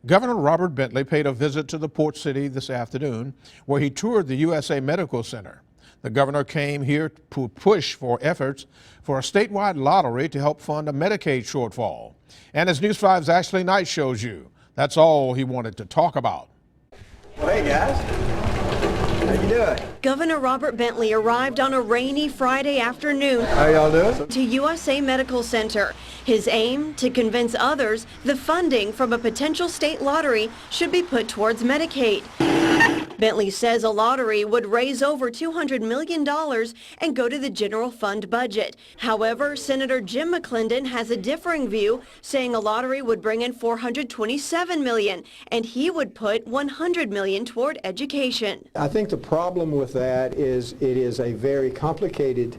Governor Robert Bentley paid a visit to the port city this afternoon, where he toured the USA Medical Center. The governor came here to push for efforts for a statewide lottery to help fund a Medicaid shortfall. And as News 5's Ashley Knight shows you, that's all he wanted to talk about. Hey guys, how you doing? Governor Robert Bentley arrived on a rainy Friday afternoon How y'all doing? to USA Medical Center. His aim, to convince others the funding from a potential state lottery should be put towards Medicaid. Bentley says a lottery would raise over $200 million and go to the general fund budget. However, Senator Jim McClendon has a differing view, saying a lottery would bring in $427 million, and he would put $100 million toward education. I think the problem with that is it is a very complicated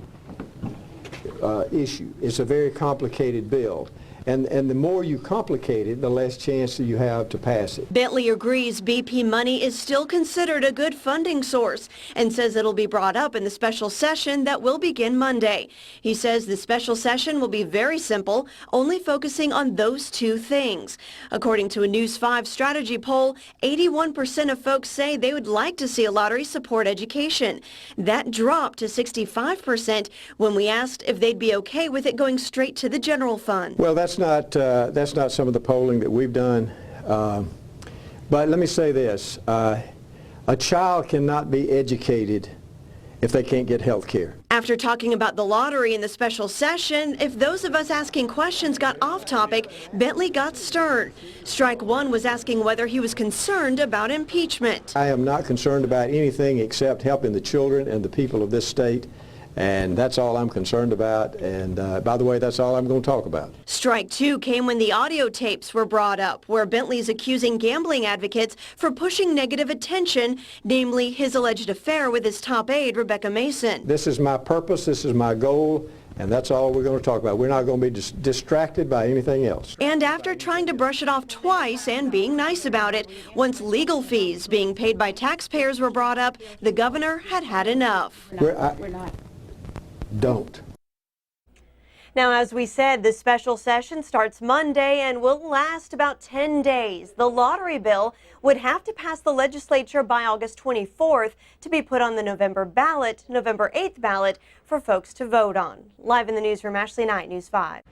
issue. It's a very complicated bill. And the more you complicate it, the less chance that you have to pass it. Bentley agrees BP money is still considered a good funding source and says it'll be brought up in the special session that will begin Monday. He says the special session will be very simple, only focusing on those two things. According to a News 5 strategy poll, 81% of folks say they would like to see a lottery support education. That dropped to 65% when we asked if they'd be okay with it going straight to the general fund. Well, that's not some of the polling that we've done. But let me say this. A child cannot be educated if they can't get health care. After talking about the lottery in the special session, if those of us asking questions got off topic, Bentley got stern. Strike one was asking whether he was concerned about impeachment. I am not concerned about anything except helping the children and the people of this state. And that's all I'm concerned about. And by the way, that's all I'm going to talk about. Strike two came when the audio tapes were brought up, where Bentley's accusing gambling advocates for pushing negative attention, namely his alleged affair with his top aide, Rebecca Mason. This is my purpose, this is my goal, and that's all we're going to talk about. We're not going to be distracted by anything else. And after trying to brush it off twice and being nice about it, once legal fees being paid by taxpayers were brought up, the governor had had enough. We're not. Don't. Now, as we said, the special session starts Monday and will last about 10 days. The lottery bill would have to pass the legislature by August 24th to be put on the November 8th ballot for folks to vote on. Live in the newsroom, Ashley Knight, News 5.